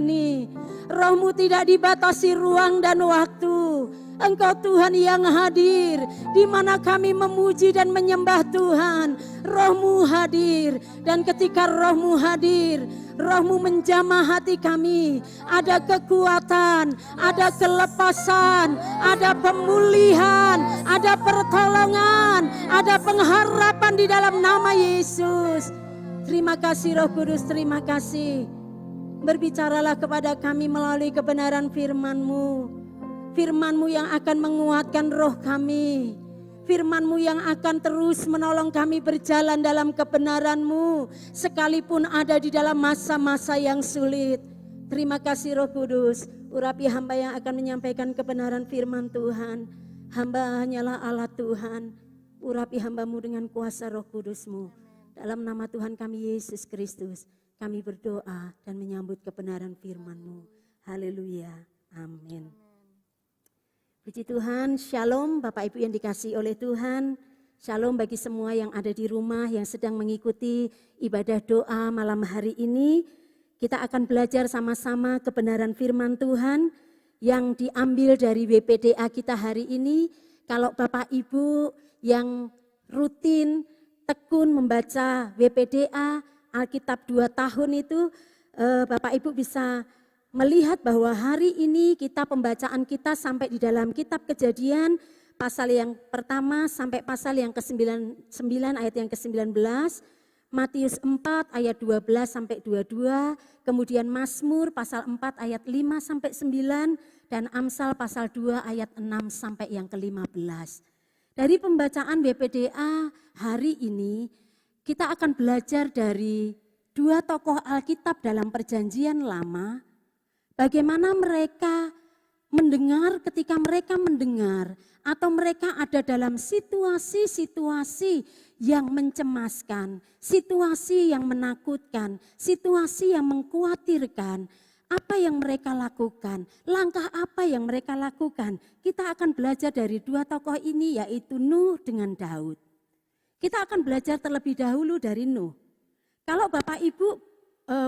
ini. Roh-Mu tidak dibatasi ruang dan waktu. Engkau Tuhan yang hadir, di mana kami memuji dan menyembah Tuhan. Roh-Mu hadir, dan ketika Roh-Mu hadir, Roh-Mu menjamah hati kami. Ada kekuatan, ada kelepasan, ada pemulihan, ada pertolongan, ada pengharapan di dalam nama Yesus. Terima kasih Roh Kudus, terima kasih. Berbicaralah kepada kami melalui kebenaran firman-Mu. Firman-Mu yang akan menguatkan roh kami. Firman-Mu yang akan terus menolong kami berjalan dalam kebenaran-Mu. Sekalipun ada di dalam masa-masa yang sulit. Terima kasih Roh Kudus. Urapi hamba yang akan menyampaikan kebenaran firman Tuhan. Hamba hanyalah Allah Tuhan. Urapi hamba-Mu dengan kuasa Roh Kudus-Mu. Dalam nama Tuhan kami Yesus Kristus. Kami berdoa dan menyambut kebenaran firman-Mu. Haleluya. Amin. Puji Tuhan, shalom Bapak Ibu yang dikasihi oleh Tuhan. Shalom bagi semua yang ada di rumah yang sedang mengikuti ibadah doa malam hari ini. Kita akan belajar sama-sama kebenaran firman Tuhan yang diambil dari WPDA kita hari ini. Kalau Bapak Ibu yang rutin tekun membaca WPDA Alkitab 2 tahun itu, Bapak Ibu bisa melihat bahwa hari ini kita pembacaan kita sampai di dalam kitab Kejadian pasal yang pertama sampai pasal yang ke-9 ayat yang ke-19, Matius 4 ayat 12 sampai 22, kemudian Mazmur pasal 4 ayat 5 sampai 9 dan Amsal pasal 2 ayat 6 sampai yang ke-15. Dari pembacaan BPDA hari ini kita akan belajar dari dua tokoh Alkitab dalam Perjanjian Lama. Bagaimana mereka mendengar ketika mereka mendengar atau mereka ada dalam situasi-situasi yang mencemaskan, situasi yang menakutkan, situasi yang mengkhawatirkan. Apa yang mereka lakukan, langkah apa yang mereka lakukan. Kita akan belajar dari dua tokoh ini yaitu Nuh dengan Daud. Kita akan belajar terlebih dahulu dari Nuh. Kalau Bapak Ibu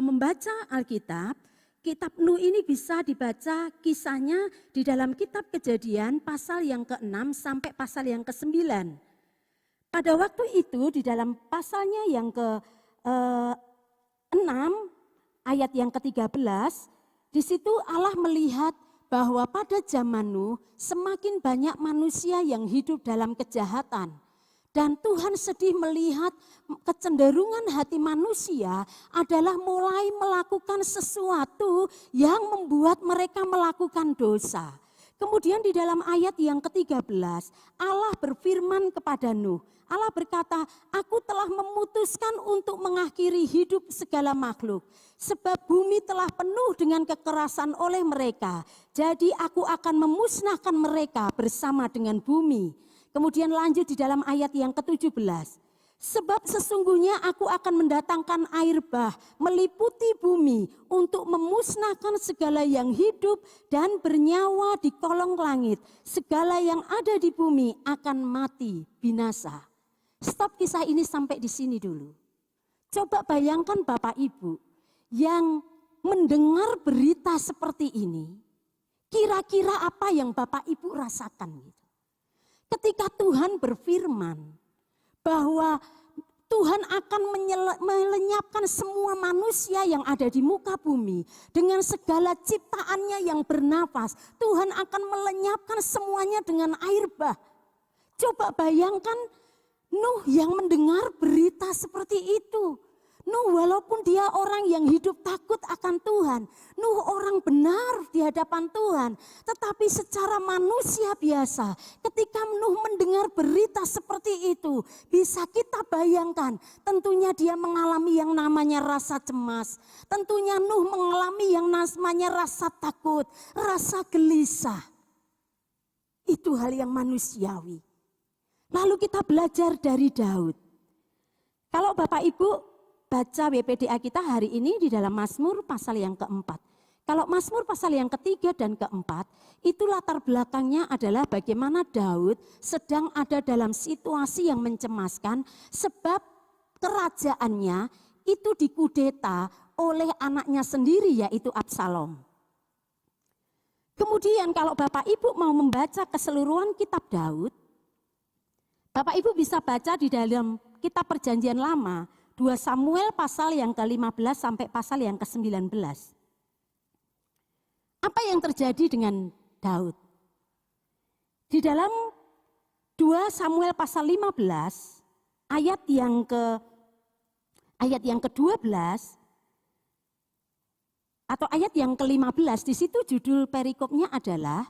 membaca Alkitab, kitab Nuh ini bisa dibaca kisahnya di dalam kitab Kejadian pasal yang ke-6 sampai pasal yang ke-9. Pada waktu itu di dalam pasalnya yang ke-6 ayat yang ke-13, di situ Allah melihat bahwa pada zaman Nuh semakin banyak manusia yang hidup dalam kejahatan. Dan Tuhan sedih melihat kecenderungan hati manusia adalah mulai melakukan sesuatu yang membuat mereka melakukan dosa. Kemudian di dalam ayat yang ke-13, Allah berfirman kepada Nuh. Allah berkata, aku telah memutuskan untuk mengakhiri hidup segala makhluk. Sebab bumi telah penuh dengan kekerasan oleh mereka. Jadi aku akan memusnahkan mereka bersama dengan bumi. Kemudian lanjut di dalam ayat yang ke-17. Sebab sesungguhnya aku akan mendatangkan air bah meliputi bumi untuk memusnahkan segala yang hidup dan bernyawa di kolong langit. Segala yang ada di bumi akan mati binasa. Stop kisah ini sampai di sini dulu. Coba bayangkan Bapak Ibu yang mendengar berita seperti ini. Kira-kira apa yang Bapak Ibu rasakan gitu? Ketika Tuhan berfirman bahwa Tuhan akan melenyapkan semua manusia yang ada di muka bumi dengan segala ciptaannya yang bernafas. Tuhan akan melenyapkan semuanya dengan air bah. Coba bayangkan Nuh yang mendengar berita seperti itu. Nuh walaupun dia orang yang hidup takut akan Tuhan. Nuh orang benar di hadapan Tuhan. Tetapi secara manusia biasa ketika Nuh mendengar berita seperti itu. Bisa kita bayangkan tentunya dia mengalami yang namanya rasa cemas. Tentunya Nuh mengalami yang namanya rasa takut, rasa gelisah. Itu hal yang manusiawi. Lalu kita belajar dari Daud. Kalau Bapak Ibu baca WPDA kita hari ini di dalam Mazmur pasal yang keempat. Kalau Mazmur pasal yang ketiga dan keempat, itu latar belakangnya adalah bagaimana Daud sedang ada dalam situasi yang mencemaskan sebab kerajaannya itu dikudeta oleh anaknya sendiri yaitu Absalom. Kemudian kalau Bapak Ibu mau membaca keseluruhan kitab Daud, Bapak Ibu bisa baca di dalam kitab Perjanjian Lama, 2 Samuel pasal yang ke-15 sampai pasal yang ke-19. Apa yang terjadi dengan Daud? Di dalam 2 Samuel pasal 15 ayat yang ke-12 atau ayat yang ke-15, di situ judul perikopnya adalah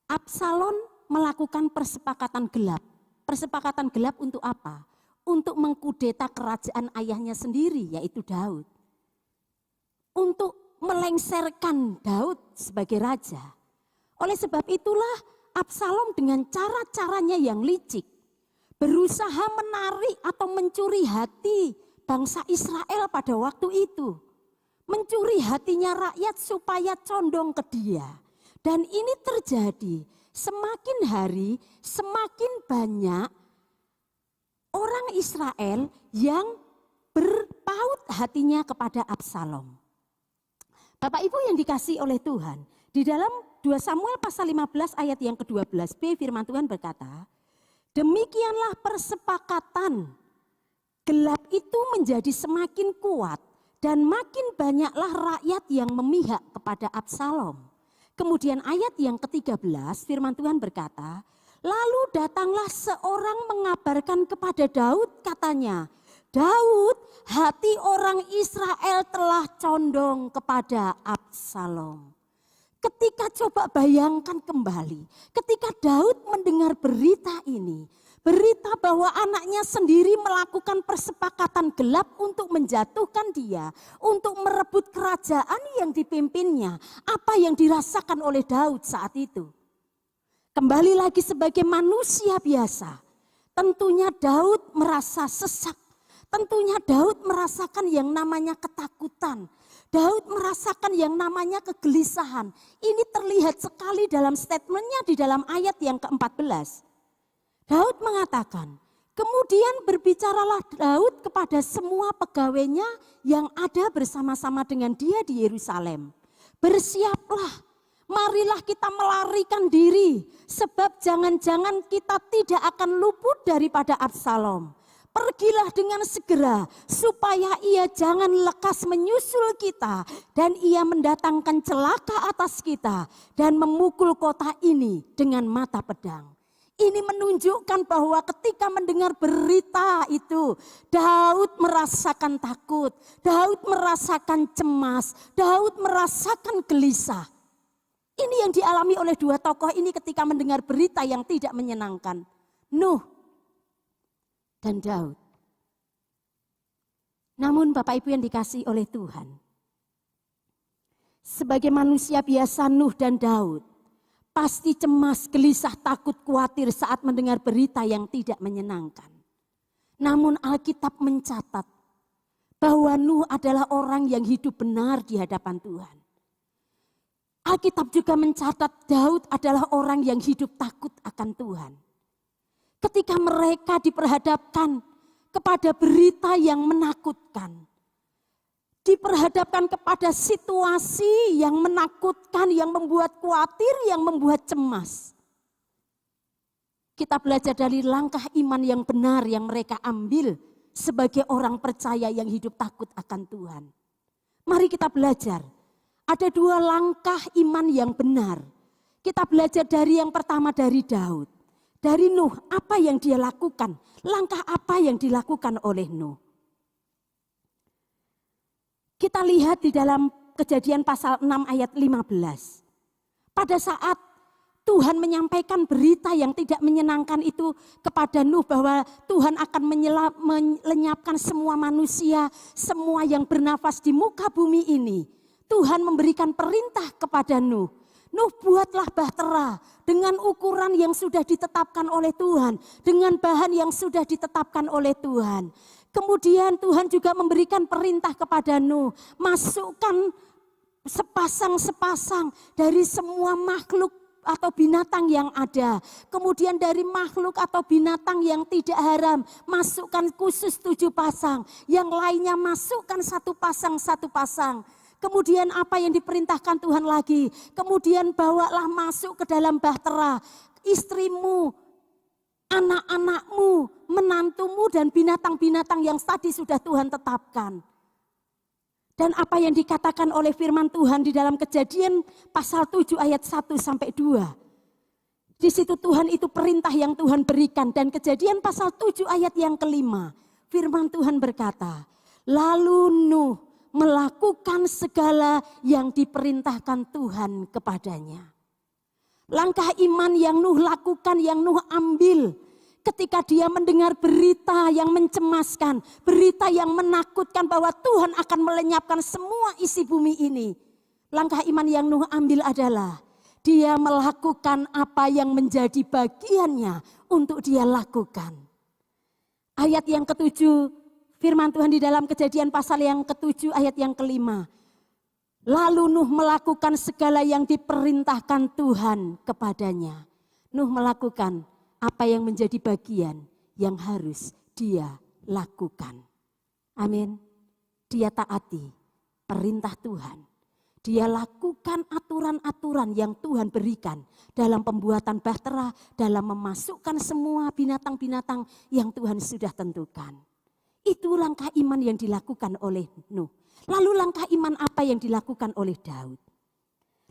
Absalom melakukan persepakatan gelap. Persepakatan gelap untuk apa? Untuk mengkudeta kerajaan ayahnya sendiri yaitu Daud. Untuk melengsarkan Daud sebagai raja. Oleh sebab itulah Absalom dengan cara-caranya yang licik berusaha menarik atau mencuri hati bangsa Israel pada waktu itu. Mencuri hatinya rakyat supaya condong ke dia. Dan ini terjadi semakin hari semakin banyak orang Israel yang berpaut hatinya kepada Absalom. Bapak Ibu yang dikasihi oleh Tuhan, di dalam 2 Samuel pasal 15 ayat yang ke-12b firman Tuhan berkata, demikianlah persepakatan gelap itu menjadi semakin kuat dan makin banyaklah rakyat yang memihak kepada Absalom. Kemudian ayat yang ke-13 firman Tuhan berkata, lalu datanglah seorang mengabarkan kepada Daud katanya, Daud, hati orang Israel telah condong kepada Absalom. Ketika coba bayangkan kembali, ketika Daud mendengar berita ini, berita bahwa anaknya sendiri melakukan persepakatan gelap untuk menjatuhkan dia, untuk merebut kerajaan yang dipimpinnya. Apa yang dirasakan oleh Daud saat itu? Kembali lagi sebagai manusia biasa, tentunya Daud merasa sesak. Tentunya Daud merasakan yang namanya ketakutan. Daud merasakan yang namanya kegelisahan. Ini terlihat sekali dalam statementnya di dalam ayat yang ke-14. Daud mengatakan, kemudian berbicaralah Daud kepada semua pegawainya yang ada bersama-sama dengan dia di Yerusalem. Bersiaplah, marilah kita melarikan diri, sebab jangan-jangan kita tidak akan luput daripada Absalom. Pergilah dengan segera supaya ia jangan lekas menyusul kita dan ia mendatangkan celaka atas kita dan memukul kota ini dengan mata pedang. Ini menunjukkan bahwa ketika mendengar berita itu, Daud merasakan takut, Daud merasakan cemas, Daud merasakan gelisah. Ini yang dialami oleh dua tokoh ini ketika mendengar berita yang tidak menyenangkan. Nuh dan Daud. Namun Bapak Ibu yang dikasihi oleh Tuhan, sebagai manusia biasa Nuh dan Daud, pasti cemas, gelisah, takut, khawatir saat mendengar berita yang tidak menyenangkan. Namun Alkitab mencatat bahwa Nuh adalah orang yang hidup benar di hadapan Tuhan. Alkitab juga mencatat Daud adalah orang yang hidup takut akan Tuhan. Ketika mereka diperhadapkan kepada berita yang menakutkan, diperhadapkan kepada situasi yang menakutkan, yang membuat khawatir, yang membuat cemas. Kita belajar dari langkah iman yang benar yang mereka ambil sebagai orang percaya yang hidup takut akan Tuhan. Mari kita belajar. Ada dua langkah iman yang benar. Kita belajar dari yang pertama dari Daud. Dari Nuh, apa yang dia lakukan? Langkah apa yang dilakukan oleh Nuh? Kita lihat di dalam Kejadian pasal 6 ayat 15. Pada saat Tuhan menyampaikan berita yang tidak menyenangkan itu kepada Nuh bahwa Tuhan akan melenyapkan semua manusia, semua yang bernafas di muka bumi ini. Tuhan memberikan perintah kepada Nuh. Nuh, buatlah bahtera dengan ukuran yang sudah ditetapkan oleh Tuhan, dengan bahan yang sudah ditetapkan oleh Tuhan. Kemudian Tuhan juga memberikan perintah kepada Nuh, masukkan sepasang-sepasang dari semua makhluk atau binatang yang ada. Kemudian dari makhluk atau binatang yang tidak haram, masukkan khusus 7 pasang. Yang lainnya masukkan 1 pasang, 1 pasang. Kemudian apa yang diperintahkan Tuhan lagi? Kemudian bawalah masuk ke dalam bahtera istrimu, anak-anakmu, menantumu dan binatang-binatang yang tadi sudah Tuhan tetapkan. Dan apa yang dikatakan oleh firman Tuhan di dalam Kejadian pasal 7 ayat 1 sampai 2. Di situ Tuhan itu perintah yang Tuhan berikan, dan Kejadian pasal 7 ayat yang kelima. Firman Tuhan berkata, lalu Nuh melakukan segala yang diperintahkan Tuhan kepadanya. Langkah iman yang Nuh lakukan, yang Nuh ambil ketika dia mendengar berita yang mencemaskan, berita yang menakutkan bahwa Tuhan akan melenyapkan semua isi bumi ini. Langkah iman yang Nuh ambil adalah dia melakukan apa yang menjadi bagiannya untuk dia lakukan. Ayat yang ketujuh, firman Tuhan di dalam Kejadian pasal yang ketujuh ayat yang kelima. Lalu Nuh melakukan segala yang diperintahkan Tuhan kepadanya. Nuh melakukan apa yang menjadi bagian yang harus dia lakukan. Amin. Dia taati perintah Tuhan. Dia lakukan aturan-aturan yang Tuhan berikan dalam pembuatan bahtera, dalam memasukkan semua binatang-binatang yang Tuhan sudah tentukan. Itu langkah iman yang dilakukan oleh Nuh. Lalu langkah iman apa yang dilakukan oleh Daud?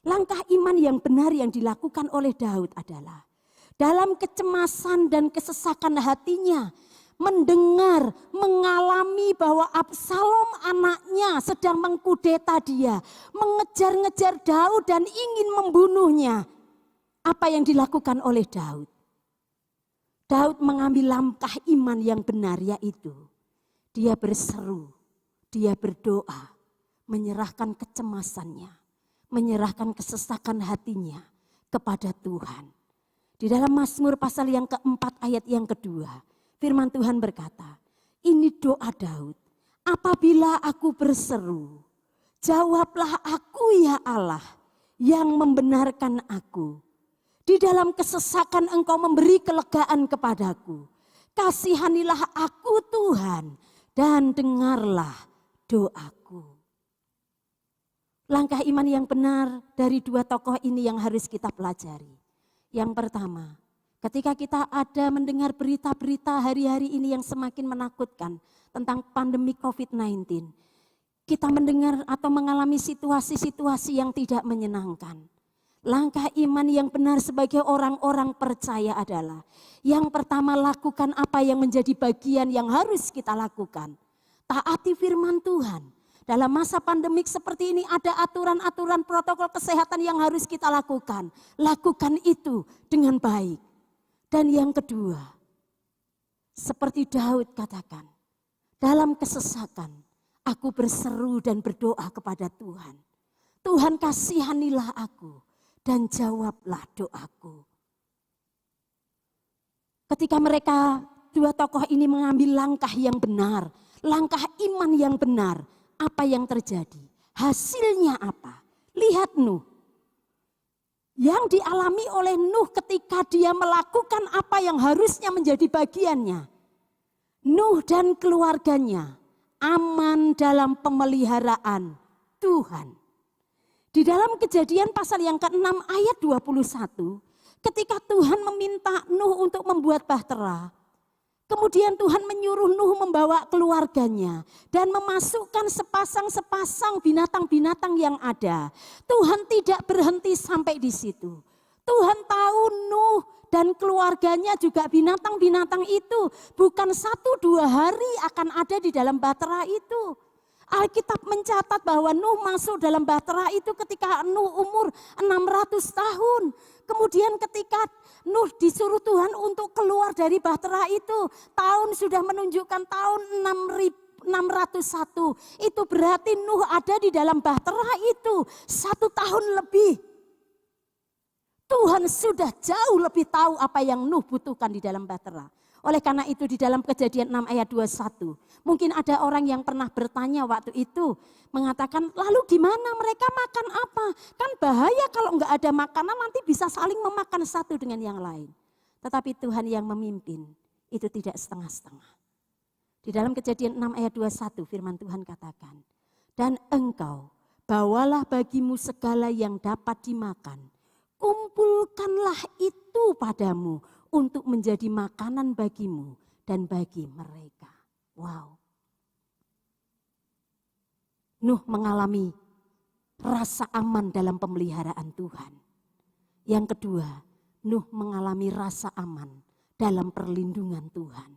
Langkah iman yang benar yang dilakukan oleh Daud adalah dalam kecemasan dan kesesakan hatinya, mendengar, mengalami bahwa Absalom anaknya sedang mengkudeta dia, mengejar-ngejar Daud dan ingin membunuhnya. Apa yang dilakukan oleh Daud? Daud mengambil langkah iman yang benar, yaitu dia berseru, dia berdoa, menyerahkan kecemasannya, menyerahkan kesesakan hatinya kepada Tuhan. Di dalam Mazmur pasal yang keempat ayat yang kedua, firman Tuhan berkata, ini doa Daud, apabila aku berseru, jawablah aku ya Allah yang membenarkan aku. Di dalam kesesakan Engkau memberi kelegaan kepadaku. Kasihanilah aku Tuhan dan dengarlah doaku. Langkah iman yang benar dari 2 tokoh ini yang harus kita pelajari. Yang pertama, ketika kita ada mendengar berita-berita hari-hari ini yang semakin menakutkan tentang pandemi COVID-19. Kita mendengar atau mengalami situasi-situasi yang tidak menyenangkan. Langkah iman yang benar sebagai orang-orang percaya adalah yang pertama, lakukan apa yang menjadi bagian yang harus kita lakukan. Taati firman Tuhan. Dalam masa pandemik seperti ini ada aturan-aturan protokol kesehatan yang harus kita lakukan. Lakukan itu dengan baik. Dan yang kedua, seperti Daud katakan, dalam kesesakan aku berseru dan berdoa kepada Tuhan. Tuhan kasihanilah aku dan jawablah doaku. Ketika mereka 2 tokoh ini mengambil langkah yang benar, langkah iman yang benar, apa yang terjadi? Hasilnya apa? Lihat Nuh. Yang dialami oleh Nuh ketika dia melakukan apa yang harusnya menjadi bagiannya. Nuh dan keluarganya aman dalam pemeliharaan Tuhan. Di dalam Kejadian pasal yang ke-6 ayat 21, ketika Tuhan meminta Nuh untuk membuat bahtera, kemudian Tuhan menyuruh Nuh membawa keluarganya dan memasukkan sepasang-sepasang binatang-binatang yang ada. Tuhan tidak berhenti sampai di situ. Tuhan tahu Nuh dan keluarganya juga binatang-binatang itu bukan 1-2 hari akan ada di dalam bahtera itu. Alkitab mencatat bahwa Nuh masuk dalam bahtera itu ketika Nuh umur 600 tahun. Kemudian ketika Nuh disuruh Tuhan untuk keluar dari bahtera itu, tahun sudah menunjukkan tahun 601. Itu berarti Nuh ada di dalam bahtera itu 1 tahun lebih. Tuhan sudah jauh lebih tahu apa yang Nuh butuhkan di dalam bahtera. Oleh karena itu di dalam Kejadian 6 ayat 21, mungkin ada orang yang pernah bertanya waktu itu, mengatakan lalu gimana mereka makan apa? Kan bahaya kalau enggak ada makanan nanti bisa saling memakan satu dengan yang lain. Tetapi Tuhan yang memimpin itu tidak setengah-setengah. Di dalam Kejadian 6 ayat 21 firman Tuhan katakan, dan engkau bawalah bagimu segala yang dapat dimakan, kumpulkanlah itu padamu untuk menjadi makanan bagimu dan bagi mereka. Wow. Nuh mengalami rasa aman dalam pemeliharaan Tuhan. Yang kedua, Nuh mengalami rasa aman dalam perlindungan Tuhan.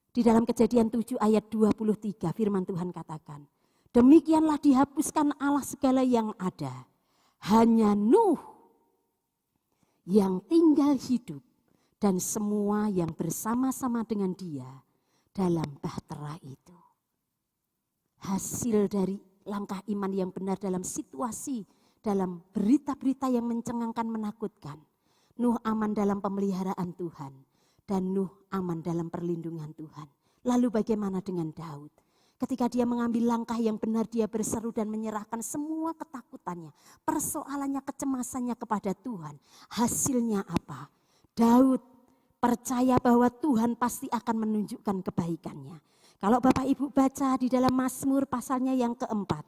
Di dalam Kejadian 7 ayat 23 firman Tuhan katakan, demikianlah dihapuskan Allah segala yang ada. Hanya Nuh yang tinggal hidup dan semua yang bersama-sama dengan dia dalam bahtera itu. Hasil dari langkah iman yang benar dalam situasi, dalam berita-berita yang mencengangkan, menakutkan. Nuh aman dalam pemeliharaan Tuhan dan Nuh aman dalam perlindungan Tuhan. Lalu bagaimana dengan Daud? Ketika dia mengambil langkah yang benar, dia berseru dan menyerahkan semua ketakutannya, persoalannya, kecemasannya kepada Tuhan. Hasilnya apa? Daud percaya bahwa Tuhan pasti akan menunjukkan kebaikannya. Kalau Bapak Ibu baca di dalam Mazmur pasalnya yang keempat.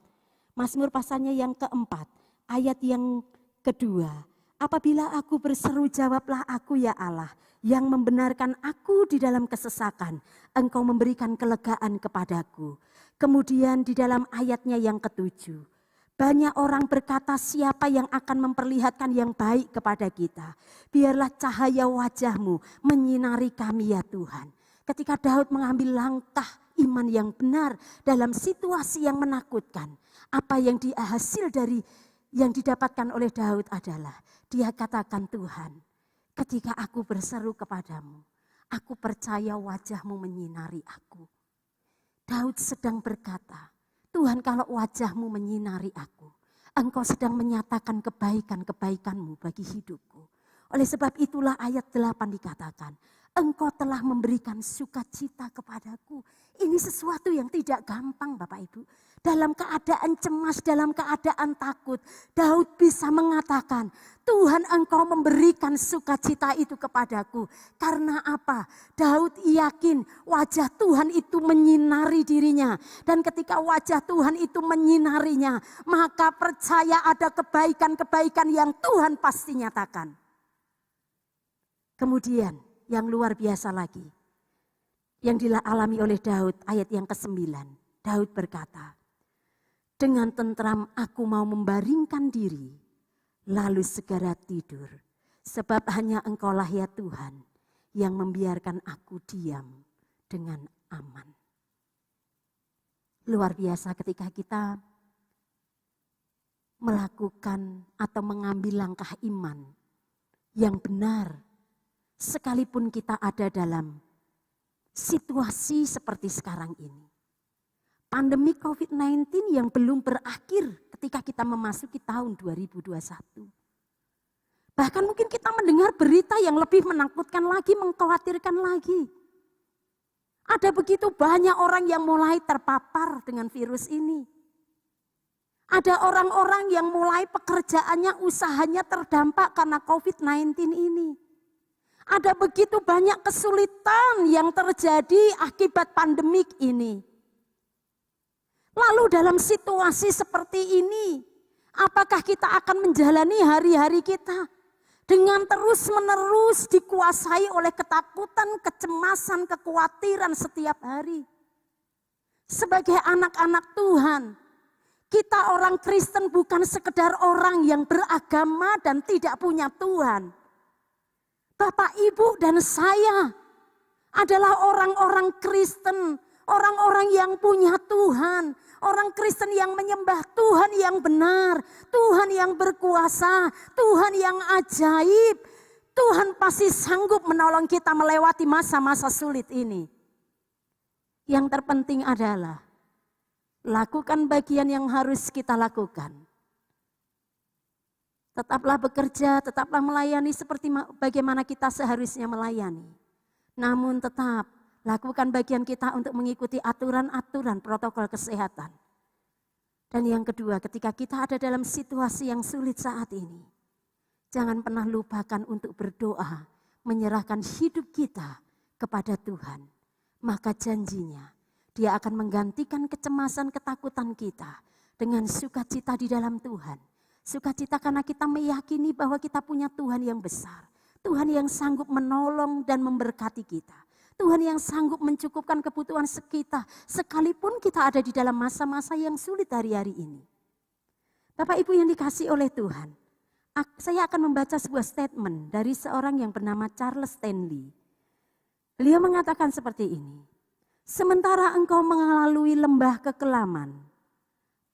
Mazmur pasalnya yang keempat, ayat yang kedua. Apabila aku berseru, jawablah aku ya Allah, yang membenarkan aku di dalam kesesakan. Engkau memberikan kelegaan kepadaku. Kemudian di dalam ayatnya yang ketujuh. Banyak orang berkata, siapa yang akan memperlihatkan yang baik kepada kita? Biarlah cahaya wajahmu menyinari kami ya Tuhan. Ketika Daud mengambil langkah iman yang benar dalam situasi yang menakutkan, apa yang hasil dari yang didapatkan oleh Daud adalah dia katakan, Tuhan, ketika aku berseru kepadamu, aku percaya wajahmu menyinari aku. Daud sedang berkata, Tuhan, kalau wajahmu menyinari aku, engkau sedang menyatakan kebaikan-kebaikanmu bagi hidupku. Oleh sebab itulah ayat 8 dikatakan, engkau telah memberikan sukacita kepadaku. Ini sesuatu yang tidak gampang Bapak Ibu. Dalam keadaan cemas, dalam keadaan takut, Daud bisa mengatakan, Tuhan engkau memberikan sukacita itu kepadaku. Karena apa? Daud yakin wajah Tuhan itu menyinari dirinya. Dan ketika wajah Tuhan itu menyinarinya, maka percaya ada kebaikan-kebaikan yang Tuhan pasti nyatakan. Kemudian yang luar biasa lagi, yang dialami oleh Daud ayat yang ke-9. Daud berkata, dengan tentram aku mau membaringkan diri, lalu segera tidur. Sebab hanya engkaulah ya Tuhan yang membiarkan aku diam dengan aman. Luar biasa ketika kita melakukan atau mengambil langkah iman yang benar. Sekalipun kita ada dalam situasi seperti sekarang ini. Pandemi COVID-19 yang belum berakhir ketika kita memasuki tahun 2021. Bahkan mungkin kita mendengar berita yang lebih menakutkan lagi, mengkhawatirkan lagi. Ada begitu banyak orang yang mulai terpapar dengan virus ini. Ada orang-orang yang mulai pekerjaannya, usahanya terdampak karena COVID-19 ini. Ada begitu banyak kesulitan yang terjadi akibat pandemik ini. Lalu dalam situasi seperti ini, apakah kita akan menjalani hari-hari kita dengan terus-menerus dikuasai oleh ketakutan, kecemasan, kekhawatiran setiap hari? Sebagai anak-anak Tuhan, kita orang Kristen bukan sekedar orang yang beragama dan tidak punya Tuhan. Bapak, Ibu, dan saya adalah orang-orang Kristen, orang-orang yang punya Tuhan, orang Kristen yang menyembah Tuhan yang benar, Tuhan yang berkuasa, Tuhan yang ajaib. Tuhan pasti sanggup menolong kita melewati masa-masa sulit ini. Yang terpenting adalah lakukan bagian yang harus kita lakukan. Tetaplah bekerja, tetaplah melayani seperti bagaimana kita seharusnya melayani. Namun tetap lakukan bagian kita untuk mengikuti aturan-aturan protokol kesehatan. Dan yang kedua, ketika kita ada dalam situasi yang sulit saat ini, jangan pernah lupakan untuk berdoa, menyerahkan hidup kita kepada Tuhan. Maka janjinya, Dia akan menggantikan kecemasan, ketakutan kita dengan sukacita di dalam Tuhan. Sukacita karena kita meyakini bahwa kita punya Tuhan yang besar. Tuhan yang sanggup menolong dan memberkati kita. Tuhan yang sanggup mencukupkan kebutuhan kita sekalipun kita ada di dalam masa-masa yang sulit hari-hari ini. Bapak Ibu yang dikasihi oleh Tuhan, saya akan membaca sebuah statement dari seorang yang bernama Charles Stanley. Beliau mengatakan seperti ini, sementara engkau melalui lembah kekelaman,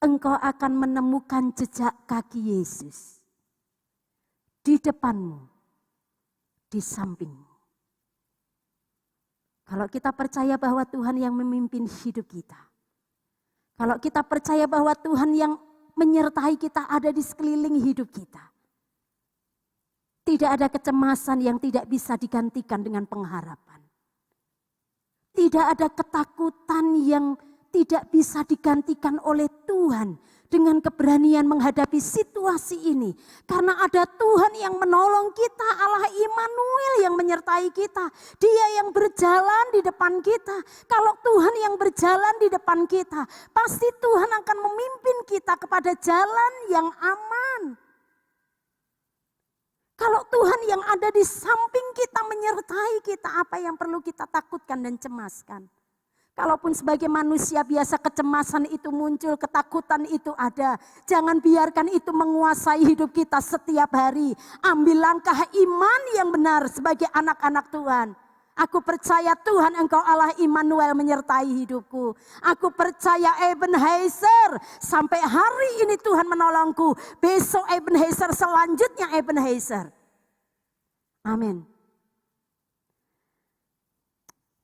engkau akan menemukan jejak kaki Yesus di depanmu, di sampingmu. Kalau kita percaya bahwa Tuhan yang memimpin hidup kita, kalau kita percaya bahwa Tuhan yang menyertai kita ada di sekeliling hidup kita, tidak ada kecemasan yang tidak bisa digantikan dengan pengharapan. Tidak ada ketakutan yang tidak bisa digantikan oleh Tuhan dengan keberanian menghadapi situasi ini. Karena ada Tuhan yang menolong kita, Allah Immanuel yang menyertai kita. Dia yang berjalan di depan kita. Kalau Tuhan yang berjalan di depan kita, pasti Tuhan akan memimpin kita kepada jalan yang aman. Kalau Tuhan yang ada di samping kita menyertai kita, apa yang perlu kita takutkan dan cemaskan? Kalaupun sebagai manusia biasa kecemasan itu muncul, ketakutan itu ada. Jangan biarkan itu menguasai hidup kita setiap hari. Ambil langkah iman yang benar sebagai anak-anak Tuhan. Aku percaya Tuhan Engkau Allah Immanuel menyertai hidupku. Aku percaya Ebenezer sampai hari ini Tuhan menolongku. Besok Ebenezer, selanjutnya Ebenezer. Amin.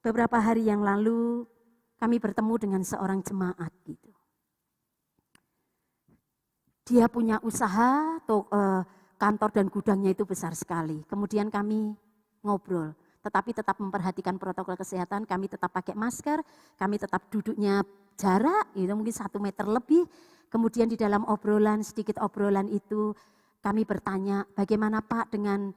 Beberapa hari yang lalu kami bertemu dengan seorang jemaat gitu. Dia punya usaha, kantor dan gudangnya itu besar sekali. Kemudian kami ngobrol, tetapi tetap memperhatikan protokol kesehatan. Kami tetap pakai masker, kami tetap duduknya jarak, itu mungkin 1 meter lebih. Kemudian di dalam sedikit obrolan itu kami bertanya, bagaimana Pak dengan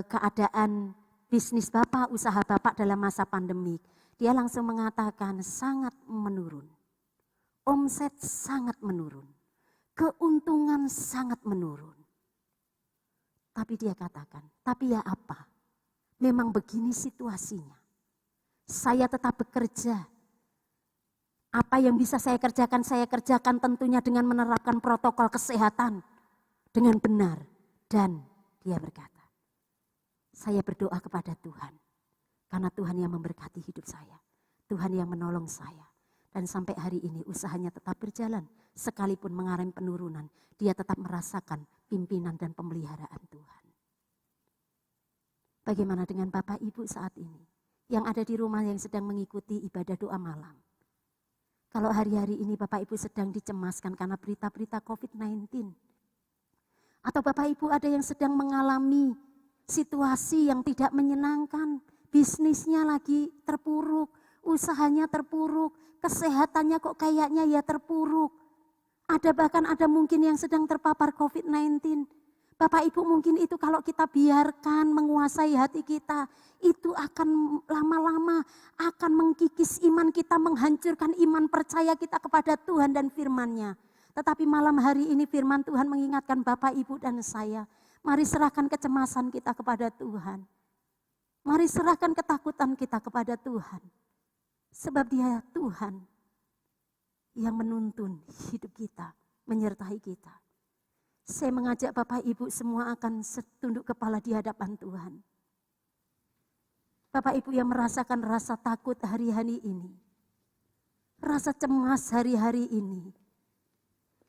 keadaan bisnis Bapak, usaha Bapak dalam masa pandemik? Dia langsung mengatakan sangat menurun. Omset sangat menurun. Keuntungan sangat menurun. Tapi dia katakan, tapi ya apa? Memang begini situasinya. Saya tetap bekerja. Apa yang bisa saya kerjakan tentunya dengan menerapkan protokol kesehatan dengan benar. Dan dia berkata, saya berdoa kepada Tuhan. Karena Tuhan yang memberkati hidup saya. Tuhan yang menolong saya. Dan sampai hari ini usahanya tetap berjalan. Sekalipun mengalami penurunan, dia tetap merasakan pimpinan dan pemeliharaan Tuhan. Bagaimana dengan Bapak Ibu saat ini? Yang ada di rumah yang sedang mengikuti ibadah doa malam. Kalau hari-hari ini Bapak Ibu sedang dicemaskan karena berita-berita COVID-19. Atau Bapak Ibu ada yang sedang mengalami situasi yang tidak menyenangkan. Bisnisnya lagi terpuruk, usahanya terpuruk, kesehatannya kok kayaknya ya terpuruk. Bahkan ada mungkin yang sedang terpapar COVID-19. Bapak Ibu mungkin itu kalau kita biarkan menguasai hati kita, itu akan lama-lama akan mengkikis iman kita, menghancurkan iman percaya kita kepada Tuhan dan firman-Nya. Tetapi malam hari ini firman Tuhan mengingatkan Bapak Ibu dan saya, mari serahkan kecemasan kita kepada Tuhan. Mari serahkan ketakutan kita kepada Tuhan. Sebab Dia Tuhan yang menuntun hidup kita, menyertai kita. Saya mengajak Bapak Ibu semua akan tunduk kepala di hadapan Tuhan. Bapak Ibu yang merasakan rasa takut hari-hari ini. Rasa cemas hari-hari ini.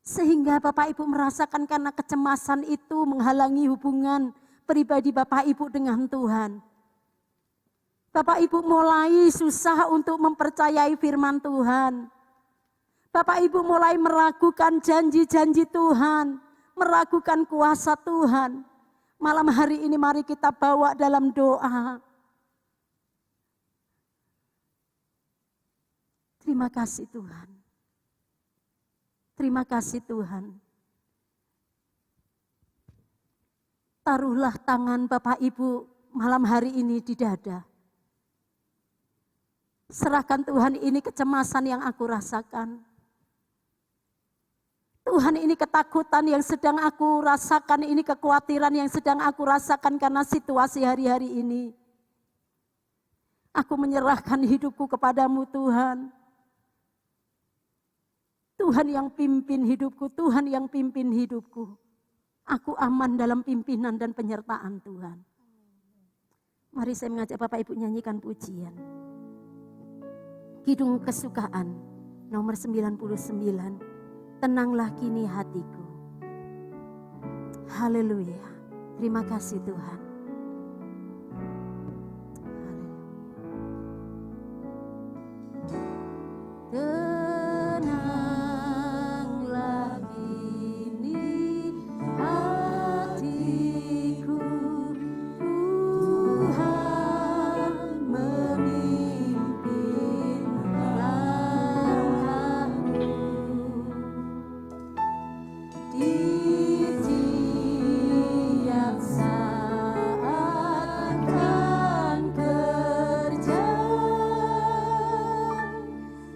Sehingga Bapak Ibu merasakan karena kecemasan itu menghalangi hubungan pribadi Bapak Ibu dengan Tuhan. Bapak Ibu mulai susah untuk mempercayai firman Tuhan. Bapak Ibu mulai meragukan janji-janji Tuhan, meragukan kuasa Tuhan. Malam hari ini mari kita bawa dalam doa. Terima kasih Tuhan. Terima kasih Tuhan. Taruhlah tangan Bapak Ibu malam hari ini di dada. Serahkan Tuhan, ini kecemasan yang aku rasakan. Tuhan, ini ketakutan yang sedang aku rasakan, ini kekhawatiran yang sedang aku rasakan karena situasi hari-hari ini. Aku menyerahkan hidupku kepadamu Tuhan. Tuhan yang pimpin hidupku, Tuhan yang pimpin hidupku. Aku aman dalam pimpinan dan penyertaan Tuhan. Mari saya mengajak Bapak Ibu nyanyikan pujian. Kidung Kesukaan nomor 99. Tenanglah kini hatiku. Haleluya. Terima kasih Tuhan. Tenanglah kini hatiku. Tuhan memimpin langkahku. Di tiap saat kan kerja,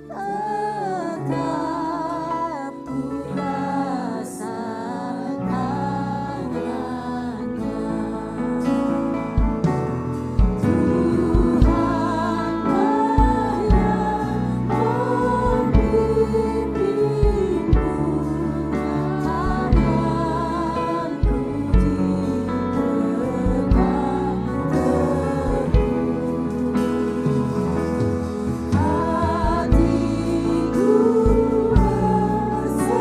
tetap ku rasakan tangannya. Tuhanlah yang membimbingku. Tanganku dipegang teguh. Hatiku berserah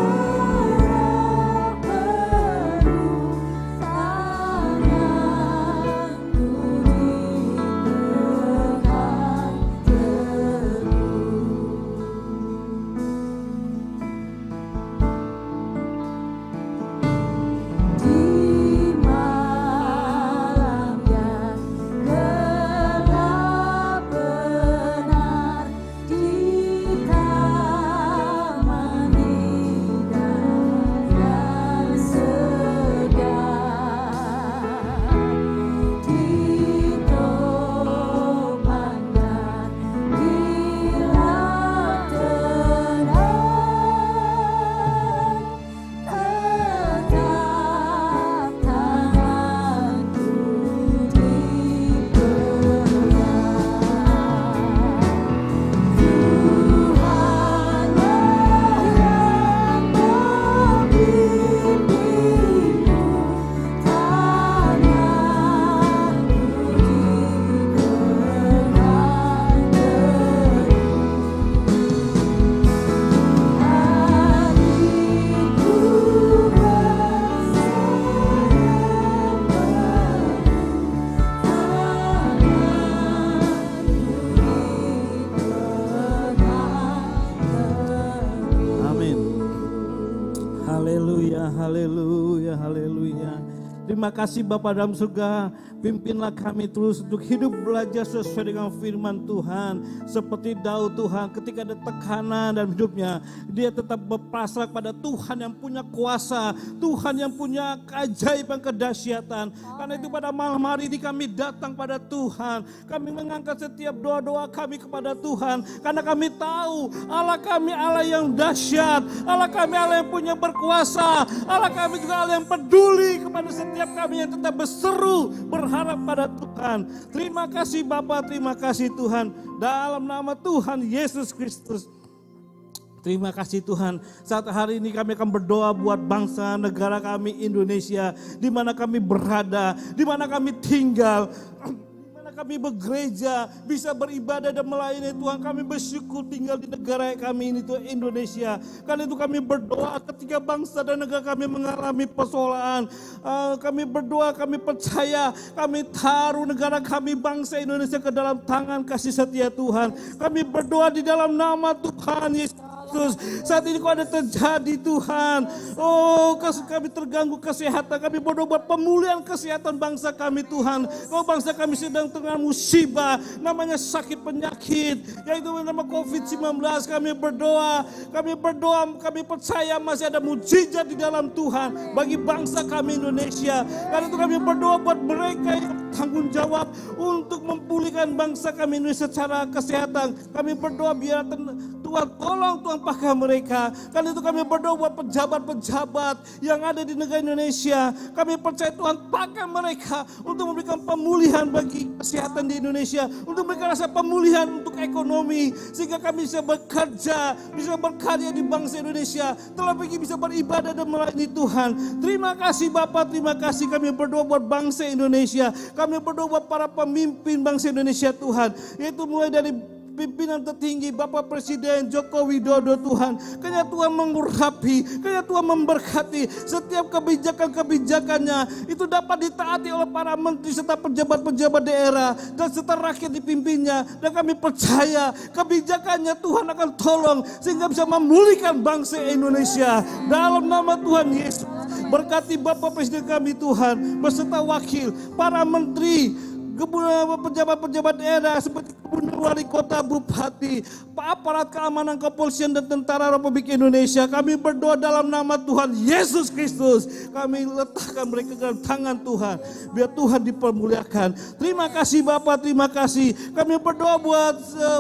penuh. Tanganku dipegang teguh. Di malam yang gelap benar, di taman indah dan segar, di topang dan di laut tenang, tetap tanganku dipegang. Tuhanlah yang membimbingku. Tanganku dipegang teguh. Hatiku Amin. Haleluya, haleluya, haleluya. Terima kasih Bapa dalam surga, pimpinlah kami terus untuk hidup belajar sesuai dengan firman Tuhan. Seperti Daud Tuhan, ketika ada tekanan dalam hidupnya, dia tetap berpasrah pada Tuhan yang punya kuasa, Tuhan yang punya keajaiban, kedahsyatan. Karena itu pada malam hari ini kami datang pada Tuhan, kami mengangkat setiap doa-doa kami kepada Tuhan. Karena kami tahu Allah kami Allah yang dahsyat, Allah kami Allah yang punya berkuasa, Allah kami juga Allah yang peduli kepada setiap kami yang tetap berseru berharap pada Tuhan. Terima kasih Bapa, terima kasih Tuhan. Dalam nama Tuhan Yesus Kristus. Terima kasih Tuhan. Saat hari ini kami akan berdoa buat bangsa negara kami Indonesia, di mana kami berada, di mana kami tinggal, di mana kami bergereja, bisa beribadah dan melayani Tuhan. Kami bersyukur tinggal di negara kami ini Tuhan, Indonesia. Karena itu kami berdoa ketika bangsa dan negara kami mengalami persoalan. Kami berdoa, kami percaya, kami taruh negara kami bangsa Indonesia ke dalam tangan kasih setia Tuhan. Kami berdoa di dalam nama Tuhan Yesus. Kristus. Saat ini kau ada terjadi Tuhan. Oh, kami terganggu kesehatan. Kami berdoa buat pemulihan kesehatan bangsa kami Tuhan. Oh, bangsa kami sedang tengah musibah. Namanya sakit penyakit. Yaitu nama COVID-19. Kami berdoa, kami percaya masih ada mujizat di dalam Tuhan. Bagi bangsa kami Indonesia. Karena itu kami berdoa buat mereka yang tanggung jawab untuk memulihkan bangsa kami Indonesia secara kesehatan. Kami berdoa biar Tuhan tolong Tuhan pakai mereka. Karena itu kami berdoa buat pejabat-pejabat yang ada di negara Indonesia. Kami percaya Tuhan pakai mereka untuk memberikan pemulihan bagi kesehatan di Indonesia. Untuk memberikan rasa pemulihan untuk ekonomi. Sehingga kami bisa bekerja, bisa berkarya di bangsa Indonesia. Terlebih bisa beribadah dan melayani Tuhan. Terima kasih Bapak, terima kasih kami berdoa buat bangsa Indonesia. Kami berdoa buat para pemimpin bangsa Indonesia Tuhan. Yaitu mulai dari pimpinan tertinggi Bapak Presiden Joko Widodo Tuhan. Kiranya Tuhan mengurapi, kiranya Tuhan memberkati setiap kebijakan-kebijakannya. Itu dapat ditaati oleh para menteri serta pejabat-pejabat daerah dan serta rakyat dipimpinnya. Dan kami percaya kebijakannya Tuhan akan tolong sehingga bisa memulihkan bangsa Indonesia. Dalam nama Tuhan Yesus, berkati Bapak Presiden kami Tuhan beserta wakil, para menteri, pejabat-pejabat daerah seperti gubernur, wali kota, bupati, aparat keamanan, kepolisian dan tentara Republik Indonesia. Kami berdoa dalam nama Tuhan Yesus Kristus. Kami letakkan mereka dalam tangan Tuhan. Biar Tuhan dipermuliakan. Terima kasih Bapak, terima kasih. Kami berdoa buat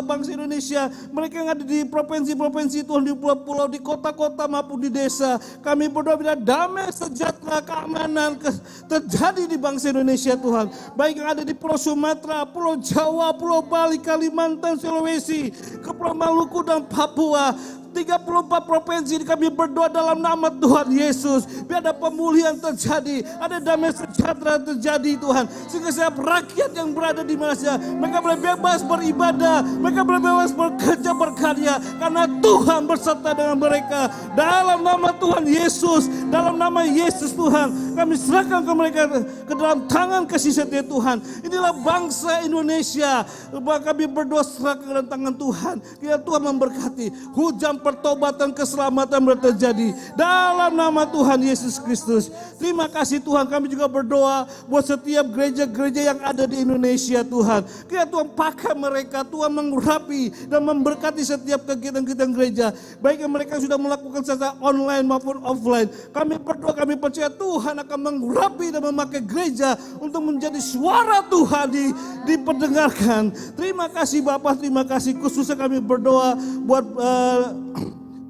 bangsa Indonesia. Mereka yang ada di provinsi-provinsi Tuhan, di pulau-pulau, di kota-kota maupun di desa. Kami berdoa biar damai, sejahtera, keamanan terjadi di bangsa Indonesia Tuhan. Baik yang ada di Pulau Sumatera, Pulau Jawa, Pulau Bali, Kalimantan, Sulawesi, Kepulauan Maluku dan Papua. 34 provinsi kami berdoa dalam nama Tuhan Yesus. Biar ada pemulihan terjadi, ada damai sejahtera terjadi Tuhan. Sehingga setiap rakyat yang berada di Malaysia, mereka boleh bebas beribadah, mereka boleh bebas bekerja berkarya. Karena Tuhan berserta dengan mereka. Dalam nama Tuhan Yesus, dalam nama Yesus Tuhan, kami serahkan ke mereka ke dalam tangan kasih setia Tuhan. Inilah bangsa Indonesia. Kami berdoa serahkan ke dalam tangan Tuhan. Biar Tuhan memberkati. Hujan pertobatan, keselamatan terjadi dalam nama Tuhan Yesus Kristus. Terima kasih Tuhan. Kami juga berdoa buat setiap gereja-gereja yang ada di Indonesia Tuhan. Kiranya Tuhan pakai mereka, Tuhan mengurapi dan memberkati setiap kegiatan-kegiatan gereja. Baik yang mereka sudah melakukan secara online maupun offline. Kami berdoa, kami percaya Tuhan akan mengurapi dan memakai gereja untuk menjadi suara Tuhan diperdengarkan. Terima kasih Bapak, terima kasih. Khususnya kami berdoa buat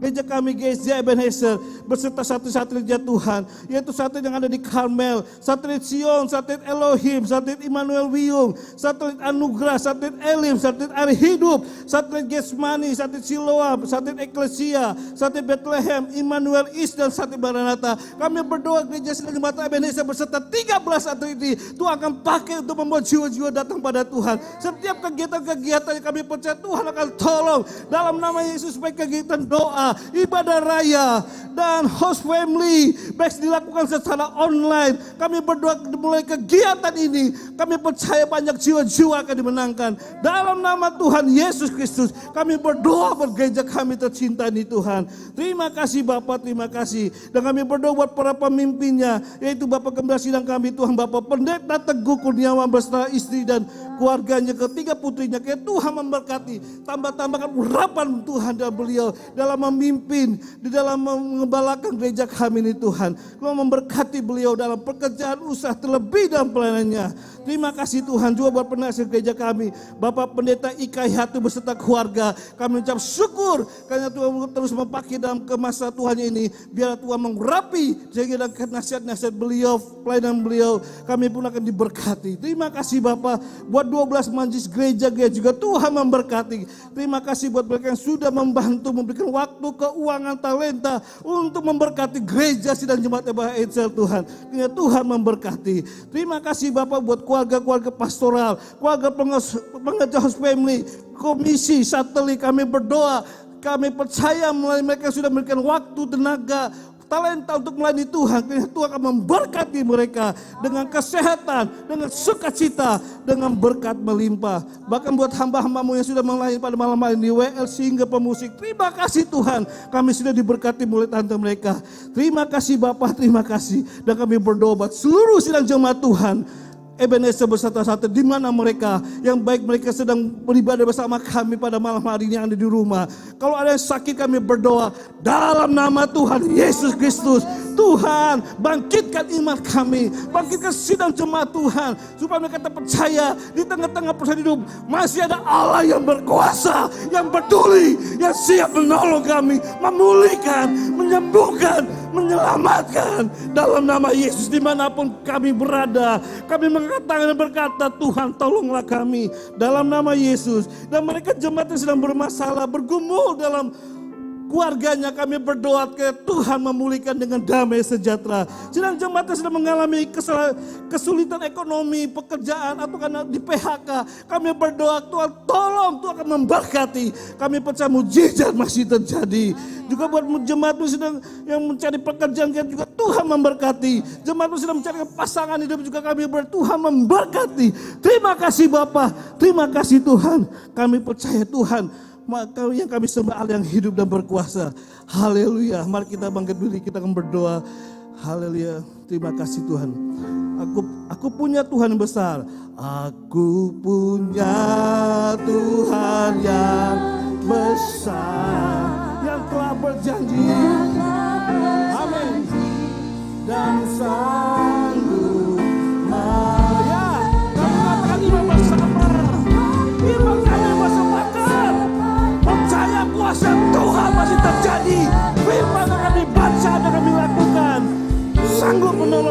gereja kami GSJ Ebenezer beserta satelit-satelitnya Tuhan, yaitu satelit yang ada di Karmel, satelit Sion, satelit Elohim, satelit Immanuel Wiyung, satelit Anugerah, satelit Elim, satelit Air Hidup, satelit Gesmani, satelit Siloam, satelit Eklesia, satelit Bethlehem, Immanuel East dan satelit Maranatha. Kami berdoa gereja Sidang Jemaat Ebenezer beserta 13 satelit ini Tuhan akan pakai untuk membuat jiwa-jiwa datang pada Tuhan. Setiap kegiatan-kegiatan yang kami percaya Tuhan akan tolong dalam nama Yesus, baik kegiatan doa, ibadah raya dan host family baik dilakukan secara online. Kami berdoa mulai kegiatan ini, kami percaya banyak jiwa-jiwa akan dimenangkan dalam nama Tuhan Yesus Kristus. Kami berdoa buat gereja kami tercinta ini Tuhan. Terima kasih Bapak, terima kasih. Dan kami berdoa buat para pemimpinnya, yaitu Bapak Gembala Sidang kami Tuhan, Bapak Pendeta Teguh Kurniawan beserta istri dan keluarganya, ketiga putrinya. Kayak Tuhan memberkati, tambah-tambahkan urapan Tuhan dan beliau dalam memimpin, di dalam mengembalakan gereja kami ini Tuhan. Tuhan memberkati beliau dalam pekerjaan usaha terlebih dalam pelayanannya. Terima kasih Tuhan juga buat penasihat gereja kami, Bapak Pendeta Ika Hatu beserta keluarga. Kami ucap syukur karena Tuhan terus memakai dalam kemasa Tuhan ini. Biar Tuhan mengurapi sehingga nasihat-nasihat beliau, pelayanan beliau, kami pun akan diberkati. Terima kasih Bapak buat 12 majlis gereja-gereja juga Tuhan memberkati. Terima kasih buat mereka yang sudah membantu memberikan waktu, keuangan, talenta untuk memberkati gereja Sidang Jemaat Ebenezer Tuhan. Kiranya Tuhan memberkati. Terima kasih Bapak buat keluarga-keluarga pastoral, keluarga pengajar host family, komisi, satelit. Kami berdoa, kami percaya melalui mereka sudah memberikan waktu, tenaga, talenta untuk melayani Tuhan. Kiranya Tuhan akan memberkati mereka dengan kesehatan, dengan sukacita, dengan berkat melimpah. Bahkan buat hamba-hambamu yang sudah melayani pada malam hari ini, WLC hingga pemusik, terima kasih Tuhan, kami sudah diberkati mulai tante mereka. Terima kasih Bapak, terima kasih. Dan kami berdoa buat seluruh sidang jemaat Tuhan, Ebenezer bersatu-satu, di mana mereka yang baik mereka sedang beribadah bersama kami pada malam hari ini yang ada di rumah. Kalau ada yang sakit, kami berdoa dalam nama Tuhan Yesus Kristus. Tuhan, bangkitkan iman kami, bangkitkan sidang jemaat Tuhan, supaya mereka terpercaya di tengah-tengah proses hidup masih ada Allah yang berkuasa, yang peduli, yang siap menolong kami, memulihkan, menyembuhkan, menyelamatkan. Dalam nama Yesus, dimanapun kami berada, kami mengangkat tangan dan berkata, Tuhan tolonglah kami dalam nama Yesus. Dan mereka jemaat yang sedang bermasalah, bergumul dalam keluarganya, kami berdoa ke Tuhan memulihkan dengan damai sejahtera. Sedang jemaat yang sedang mengalami kesulitan ekonomi, pekerjaan, atau karena di PHK, kami berdoa Tuhan tolong, Tuhan akan memberkati. Kami percaya mujizat masih terjadi. Juga buat jemaat yang mencari pekerjaan juga Tuhan memberkati. Jemaat sedang mencari pasangan hidup juga kami Tuhan memberkati. Terima kasih Bapa, terima kasih Tuhan. Kami percaya Tuhan, maka yang kami sembah Allah yang hidup dan berkuasa. Haleluya. Mari kita bangkit dulu, kita akan berdoa. Haleluya. Terima kasih Tuhan. Aku punya Tuhan yang besar. Aku punya Tuhan yang besar, yang telah berjanji. Amin. Dan sanggup maya. Kami katakan iman bersama. Iman kami bersamakan. Percaya kuasa Tuhan masih terjadi. Firman akan dibaca dan kami lakukan. Sanggup menolong.